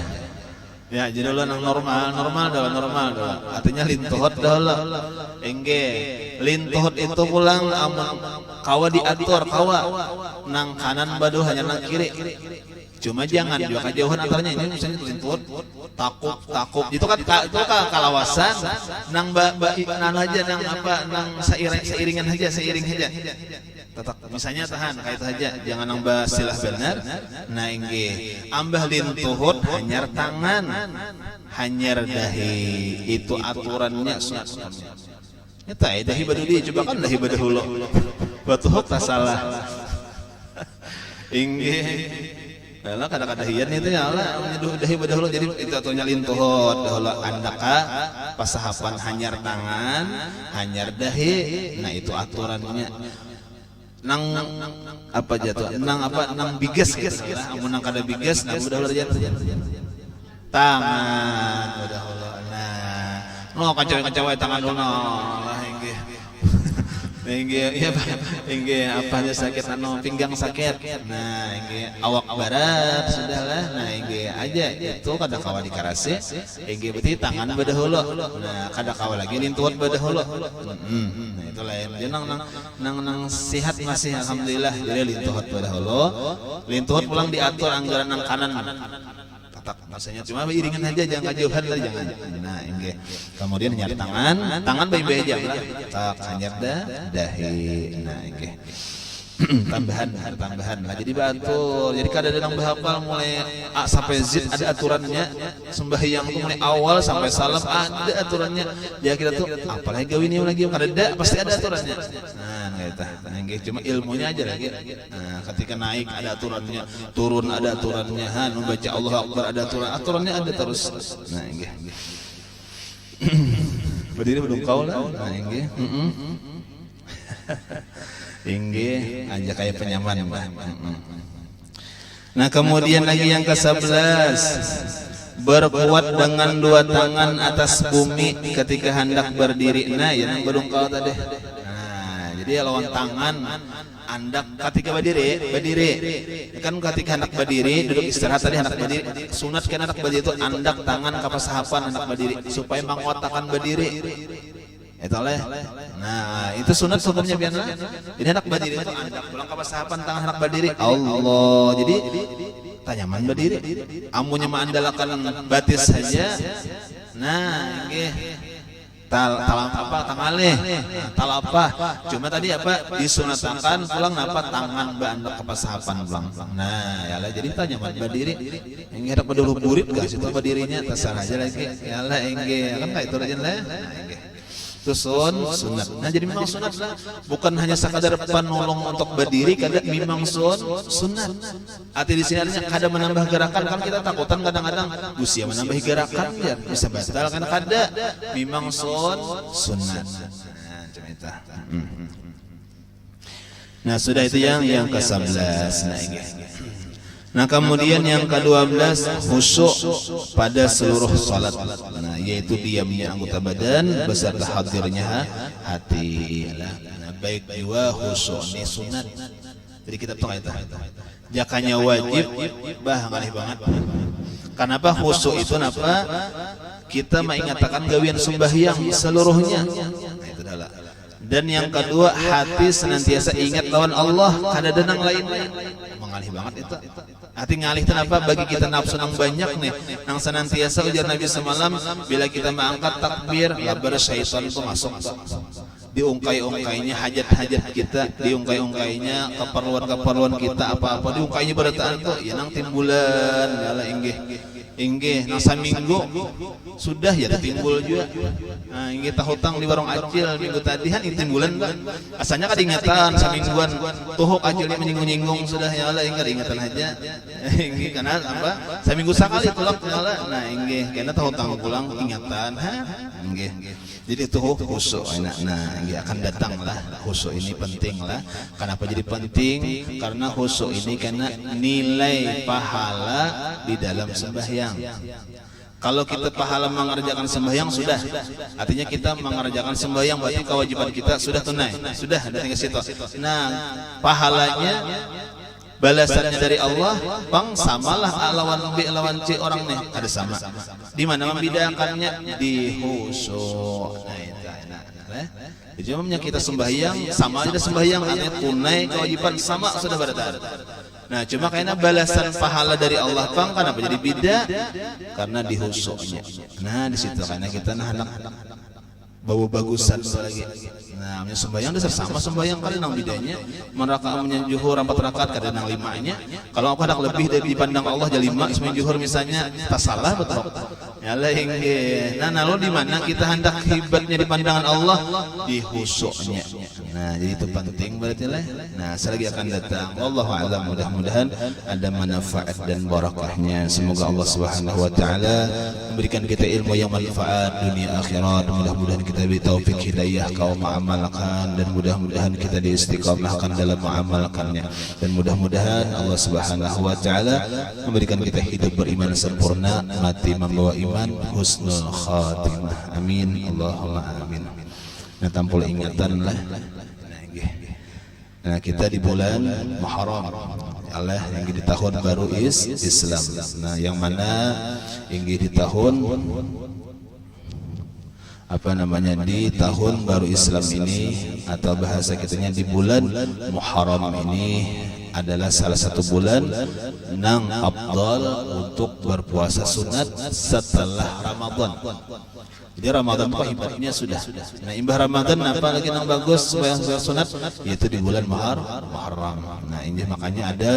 Ya, jadi lo nang normal dah. Artinya lintuhut dah lo. Enggak, lintuhut itu pulang amun kawa diatur kawa nang kanan badu hanya nang kiri. Cuma jangan juga kejauhan antaranya. Ini misalnya lintuhut takuk itu kan kalawasan nang nang aja nang apa nang seiring aja. Tetap misalnya tahan kayak itu aja, jangan nambah silah benar. Nah inggih ambah lintuhut hanyar tangan hanyar dahi, itu aturannya sunat. Eta dahi badu di coba kan dahi badu hulu batuhuk tak salah. Inggih lah kata-kata hian itu ya lah dahi badu hulu, jadi itu aturannya lintuhut dahulu andaka pasahapan hanyar tangan hanyar dahi. Nah itu aturannya. Nang apa jatuh nang biges gitu lah, amun nang kada biges nang udah tangan udah nah kacau tangan dulu lah inggih apanya sakit pinggang sakit. Nah inggih awak barat sudahlah. Nah inggih aja itu kada kawa dikarase inggih berarti tangan badahulu. Nah kada kawa lagi lintuhut badahulu. Nah itu lain dia nang sehat masih alhamdulillah. Jadi lintuhut badahulu, lintuhut pulang diatur anggaran nang kanan tak masanya cuma iringan aja, jangan kejauhan lah, jangan. Nah inggih kemudian nyari tangan baik-baik aja lah, tak hanyar dahi. Nah inggih tambahan lah, jadi batur. Jadi kada ada nang bahapal mulai A sampai Z ada aturannya. Sembahyang itu mulai awal sampai salam ada aturannya. Dia kita tuh apalagi gawin lagi kada ada, pasti ada aturannya. Nah gitu. Nah inggih cuma ilmunya aja lagi. Nah ketika naik ada aturannya, turun ada aturannya, membaca Allah Akbar ada aturannya ada terus. Nah inggih berdiri belum kau lah. Nah inggih inggih aja kayak penyaman. Nah kemudian lagi yang ke-11, berkuat dengan dua tangan atas bumi ketika hendak berdiri. Nah yang belum kau tadi. Nah jadi lawan tangan andak ketika berdiri kan ketika hendak berdiri duduk istirahat tadi hendak berdiri sunat kan hendak berdiri itu andak tangan ke pasahapan hendak berdiri supaya mengotakkan berdiri. Itu oleh. Nah, itu sunat hukumnya biasa. Jadi hendak berdiri itu andak pulang ke pasahapan tangan hendak berdiri. Allah. Jadi tanyaman berdiri. Amunnya mah andalakan batis saja. Nah, nggih. Tangaleh. Tal apa? Cuma tadi apa disunatkan pulang apa tangan bandak ke pasahapan pulang. Nah, ya lah jadi tanyaman berdiri. Nggih hendak berdulu burit enggak situ berdirinya terserah aja lagi. Ya lah nggih kan kayak itu aja lah. Nah, nggih. Itu sunat. Nah jadi memang sunat lah, bukan hanya sekadar panolong untuk berdiri, kadang memang sunat. Arti di sini artinya kada menambah gerakan, kan kita takutan kadang-kadang usia menambah gerakan ya bisa batal kan, kada memang sunat. Nah, cuma itu. Nah sudah itu yang ke-11. Nah ini. Nah kemudian yang ke-12 khusyuk pada seluruh salat. Nah yaitu diamnya anggota badan beserta hadirnya hati. Nah baik jiwa khusyuk ini sunat. Jadi kita tahu itu. Jakanya wajib bah ngalih banget. Kenapa khusyuk itu napa? Kita mengatakan gawian sembahyang seluruhnya. Nah itu adalah. Dan yang kedua hati senantiasa ingat lawan Allah, kada denang lain-lain. Mengalih banget itu. Hati ngalih kenapa? Bagi kita nafsu nang banyak nih, nang senantiasa ujar Nabi semalam, bila kita mengangkat takbir, labar syaitan itu masuk. Diungkai-ungkainya hajat-hajat kita, diungkai-ungkainya keperluan-keperluan kita, apa-apa diungkainya berataan tuh, ya nang timbulan, yalah inggih nang saminggu sudah ya timbul juga. Nah inggih tahutang di warung acil minggu tadihan itu timbulan asalnya kan ingatan samingguan tuhuk acilnya menyinggung-nyinggung sudah ya Allah ingatan aja inggih karena apa saminggu sekali tulak nyala. Nah inggih karena tahutang pulang ingatan inggih jadi tuhuk khusyuk enak. Nah inggih akan datang lah khusyuk ini penting lah. Kenapa jadi penting? Karena khusyuk ini karena nilai pahala di dalam sembahyang. Kalau kita pahala mengerjakan sembahyang sudah, artinya kita mengerjakan sembahyang berarti kewajiban kita sudah tunai, sudah ada tinggal situ. Nah, pahalanya balasannya dari Allah, bang samalah lawan B lawan C orang nih ada sama. Di mana membedakannya di khusyuk. Nah, itu enak. Jadi umumnya kita sembahyang sama aja sembahyang, artinya tunai kewajiban sama sudah berada. Nah cuma karena balasan pahala dari Allah bang kenapa jadi beda? Karena di khusyuknya. Nah di situ karena kita anak bau bagusan lagi. Nah sembahyang dasar sama sembahyang kali nang bedanya merakaatnya juhur 4 rakaat kadang nang 5-nya. Kalau aku hendak lebih dari dipandang Allah jadi 5 sembahyang juhur misalnya tak salah betul. Ya lah inggih. Nah lalu di mana kita hendak hebatnya di pandangan Allah di khusyuknya. Nah jadi itu penting berarti lah. Nah selagi akan datang wallahu a'lam, mudah-mudahan ada manfaat dan barakahnya. Semoga Allah Subhanahu wa taala memberikan kita ilmu yang manfaat dunia akhirat. Mudah-mudahan kita diberi taufik hidayah kaum mengamalkan dan mudah-mudahan kita diistiqamahkan dalam mengamalkannya. Dan mudah-mudahan Allah Subhanahu wa taala memberikan kita hidup beriman sempurna, mati membawa iman, husnul khatimah. Amin Allahumma amin. Nah tampul ingatan lah. Nah kita di bulan Muharram Allah yang di tahun baru Islam. Nah yang mana yang di tahun apa namanya di tahun baru Islam ini atau bahasa kitanya di bulan Muharram ini adalah salah satu bulan nang afdal untuk berpuasa sunat setelah Ramadan. Jadi Ramadan itu ibaratnya sudah. Nah imbah Ramadan apa lagi yang bagus supaya sunat yaitu di bulan Muharram. Nah ini makanya ada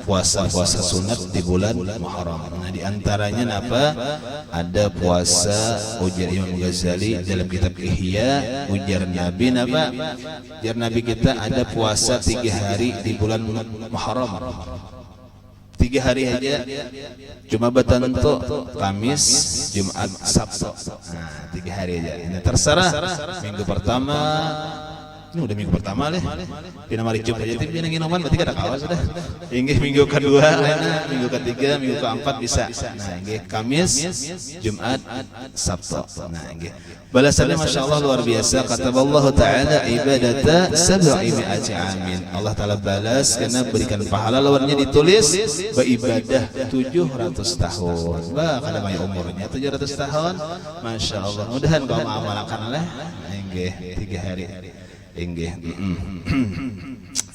puasa-puasa sunat di bulan Muharram. Nah di antaranya apa? Ada puasa ujar Imam Ghazali dalam kitab Ihya, ujar Nabi apa? Ujar Nabi kita ada puasa 3 hari di bulan Muharram. 3 hari aja cuma batanto Kamis, Jumat, Sabtu. Nah 3 hari aja. Ini terserah. Minggu pertama ini udah minggu pertama lah. Pina mari coba aja tapi minuman berarti kada kawas sudah. Inggih minggu kedua, minggu ketiga, minggu keempat bisa. Nah inggih Kamis, Jumat, Sabtu. Nah inggih balasannya Masya Allah luar biasa. Kata Allah Ta'ala ibadata 700 amin. Allah Ta'ala balas karena berikan pahala lawannya ditulis beribadah 700 tahun. Bah kada banyak umurnya 700 tahun. Masya Allah. Mudahan kau mengamalkan lah. Inggih 3 hari. Inggih.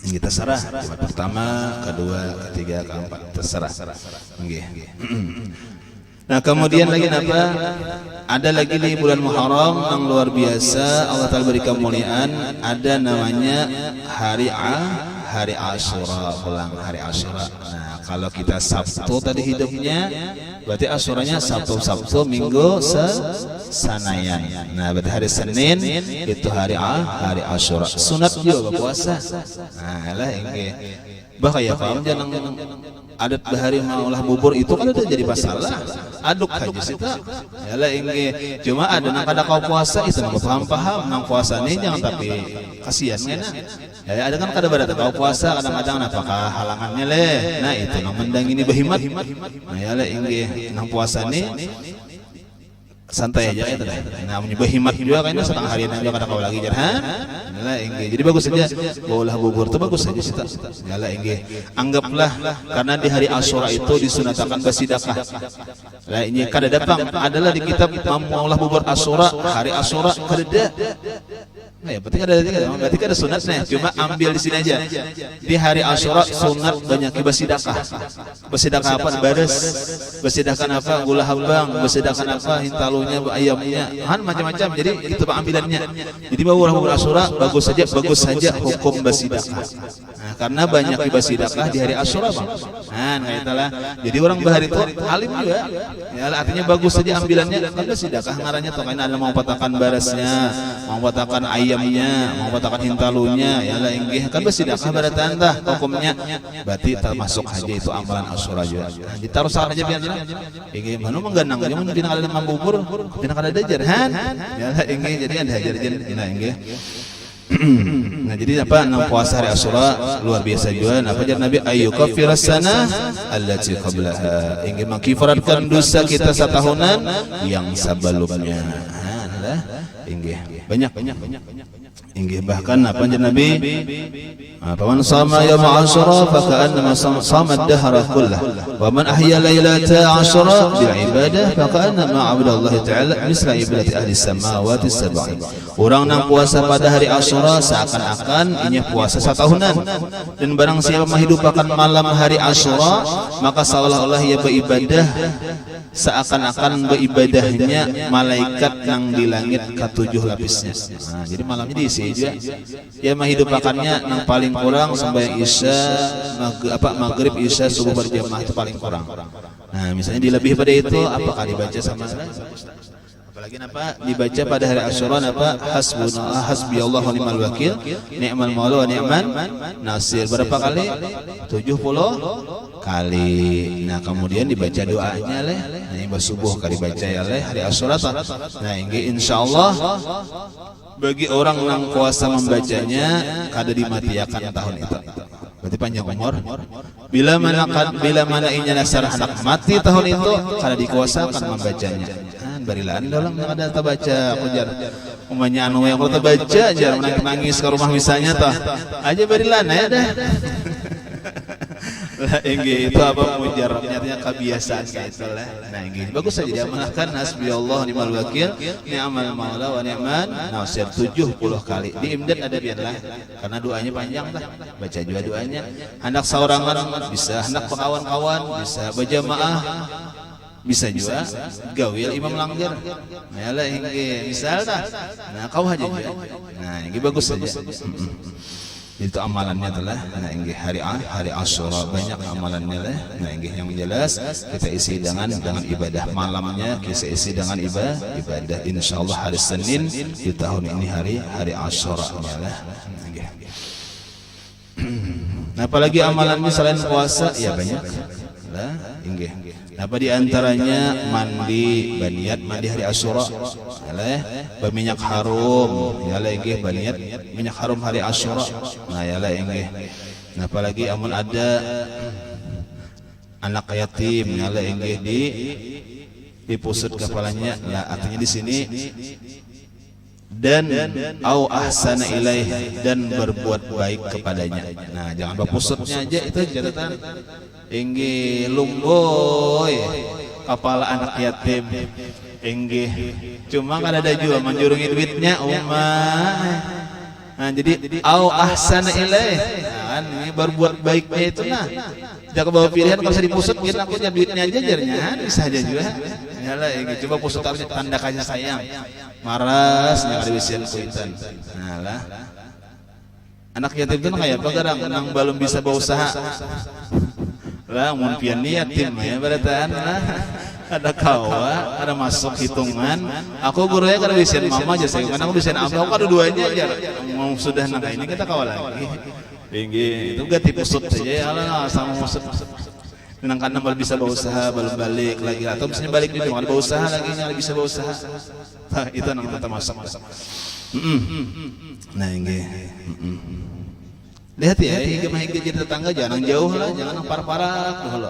Inggih terserah. Jumat pertama, kedua, ketiga, keempat terserah. Inggih. Nah kemudian lagi apa? Ada lagi di bulan Muharram yang luar biasa Allah Ta'ala beri kemuliaan. Ada namanya hari Asyura, pulang hari Asyura. Nah kalau kita Sabtu tadi hidupnya, berarti Asyuranya Sabtu, Minggu sanayan. Nah, berarti hari Senin itu hari Asyura. Sunat juga puasa. Nah, lah ini. Bahaya paham jangan adat bahari maulah bubur itu kan udah jadi masalah. Aduk aja sih tak. Yalah ini cuma ada nang kada kau puasa itu nang paham nang puasa nih jangan tapi kasihan kan. Ya ada kan kada berada kau puasa kadang-kadang apakah halangannya leh. Nah itu nang mendang ini behimat. Nah yalah ini nang puasa nih santai aja itu dah. Namanya behimat juga kayaknya setengah harian aja kada kau lagi jangan. Yalah ini jadi bagus saja. Baulah bubur itu bagus saja sih tak. Yalah ini anggaplah karena di hari Asyura itu disunatakan bersedekah. Lah ini kada datang adalah di kitab maulah bubur Asyura hari Asyura kada. Nah, ya berarti ada sunatnya. Cuma ambil di sini aja. Di hari Asyura sunat banyak bersedekah. Bersedekah apa? Bares. Bersedekah apa? Gula habang. Bersedekah apa? Hintalunya, ayamnya, macam-macam. Jadi itu ambilannya. Jadi bubur Asyura bagus saja hukum bersedekah. Nah, karena banyak bersedekah di hari Asyura, Bang. Nah, itulah. Jadi orang bahari itu alim juga. Ya, artinya bagus saja ambilannya kan bersedekah ngarannya toh karena ada mau patakan baresnya, mau patakan ayamnya, mau patakan hintalunya, ya lah inggih kan bersedekah baratanda hukumnya. Berarti termasuk haji itu amalan Asyura juga. Nah, ditaruh sana aja biar inggih manu mengganang aja mun dina kada mambu bubur, dina kada dajar han. Ya lah inggih jadi ada hajar dina inggih. Nah jadi apa nang puasa hari Asyura luar biasa juga. Apa jar Nabi ayyukaffiras sana allati qablaha, ingin mengkifaratkan dosa kita setahunan yang sebelumnya. Nah, inggih banyak. Inggih bahkan apa jar Nabi faman shama yaum Asyura fa ka'annama shama ad-dahra kullah wa man ahya lailata Asyura bil ibadah fa ka'annama 'abada Allah ta'ala misla ibadati ahli samawati sab'i. Orang nang puasa pada hari Asyura seakan-akan inya puasa setahunan, dan barang siapa menghidupakan malam hari Asyura maka seolah-olah ia beribadah seakan-akan beribadahnya malaikat yang di langit ketujuh lapisnya. Nah, jadi malamnya diisi juga. Ia menghidupakannya yang paling kurang sampai Isya, maghrib, Isya, subuh berjamaah itu paling kurang. Nah, misalnya dilebih pada itu apakah dibaca sama apalagi apa dibaca pada hari Asyura apa hasbunallah hasbiyallahu wa ni'mal wakil ni'mal maula wa ni'man nasir. Berapa kali? 70 kali. Nah kemudian dibaca doanya leh. Nah ini subuh kali baca ya leh hari Asyura. Nah ini insyaallah bagi orang yang puasa membacanya kada dimatiakan tahun itu. Berarti panjang umur. Bila mana inya nasar anak mati tahun itu kada dikuasakan membacanya. Barilaan dalam ada terbaca aku jar umanya anu yang kalau terbaca jar menangis ke rumah misalnya tah aja barilaan ya dah. Lah ini itu apa mujarabnya artinya kebiasaan kayak itu lah. Nah ini bagus saja diamalkan hasbiyallahu ni'mal wakil ni'mal maula wa ni'man nasir 70 kali. Di imdad ada biarlah karena doanya panjang lah. Baca juga doanya. Hendak saurangan bisa, hendak kawan-kawan bisa, berjamaah bisa juga gawil imam langgar. Nah lah ini misalnya nah kau aja juga. Nah ini bagus saja. Itu amalannya adalah nah ini hari Asyura banyak amalannya lah. Nah ini yang jelas kita isi dengan ibadah malamnya, kita isi dengan ibadah insyaallah hari Senin di tahun ini hari Asyura lah. Nah apalagi amalannya selain puasa ya banyak lah inggih. Apa di antaranya mandi baniat mandi hari Asyura yalah berminyak harum yalah inggih baniat minyak harum hari Asyura. Nah yalah inggih. Nah apalagi amun ada anak yatim yalah inggih dipusut kepalanya. Nah artinya di sini dan au ahsana ilaih dan berbuat baik kepadanya. Nah jangan berpusutnya aja itu catatan inggih lumboy kepala anak yatim inggih cuma kan ada juga menjurungi duitnya umah. Nah jadi au ahsana ilaih kan ini berbuat baiknya itu nah jangan bawa pilihan kalau bisa dipusut mungkin aku duitnya aja jarnya bisa aja juga. Yalah inggih coba pusut harusnya tanda kasih sayang maras yang ada bisian kuitan. Nah lah anak yatim itu kayak apa garang nang belum bisa berusaha Lah mun pian yatim ya barataan ada kawa, ada masuk hitungan. Aku gurunya kada bisa mama aja saya, karena aku bisa abah, aku ada duanya aja. Mau sudah nah ini kita kawa lagi. Tinggi itu gak tipu sud saja ya lah sama musud. Nang kana baru bisa berusaha, baru balik lagi atau bisa balik juga ada berusaha lagi nya bisa berusaha. Itu nang kita masuk. Nah ini. Lihat ya, hingga jadi tetangga jangan jauh lah, jangan parah-parah dulu.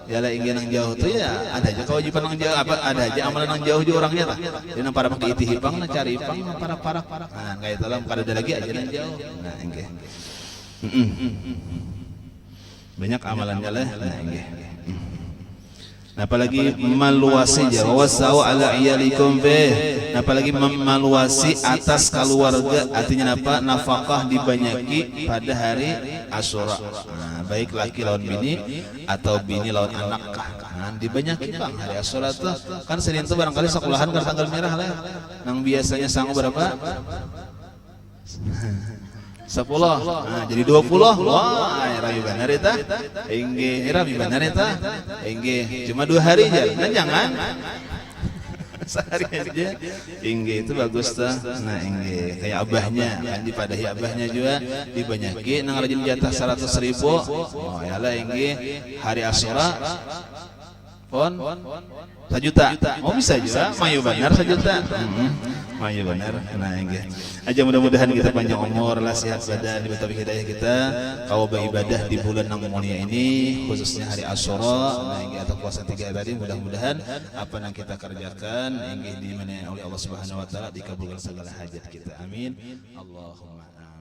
Ya lah ingin nang jauh tuh ya ada aja kewajiban nang jauh apa ada aja amalan nang jauh juga orangnya tah. Jadi nang parah pakai iti hipang, cari ipang nang parah-parah. Nah kayak itu lah kada ada lagi aja nang jauh. Nah engke. Banyak amalannya lah. Nah engke. Nah, apalagi meluasi wasau ala iyalikum bih. Nah, apalagi meluasi atas keluarga, artinya apa? Nafkah dibanyaki pada hari Asyura. Nah, baik laki lawan bini atau bini lawan anak. Nah, dibanyaki Bang hari Asyura tuh. Kan Senin tuh barangkali sekolahan kan tanggal merah lah. Nang biasanya sanggup berapa? 10. Nah, jadi 20. Wah, rayu benar eta. Engge, rayu benar eta. Engge, cuma 2 hari aja. Dan jangan sehari aja. Engge itu bagus tuh. Nah, engge kayak abahnya, kan dipadahi abahnya juga dibanyaki nang rajin jatah 100.000. Oh, yalah engge hari Asyura pon 1 juta. Oh bisa juga, mayu benar 1 juta. Mayu benar. Nah, engge. Aja mudah-mudahan kita panjang umur, lah sehat badan, diberi hidayah kita, kau beribadah di bulan yang mulia ini, khususnya hari Asyura, nah engge atau puasa 3 tadi, mudah-mudahan apa yang kita kerjakan engge dimana oleh Allah Subhanahu wa taala dikabulkan segala hajat kita. Amin. Allahumma amin.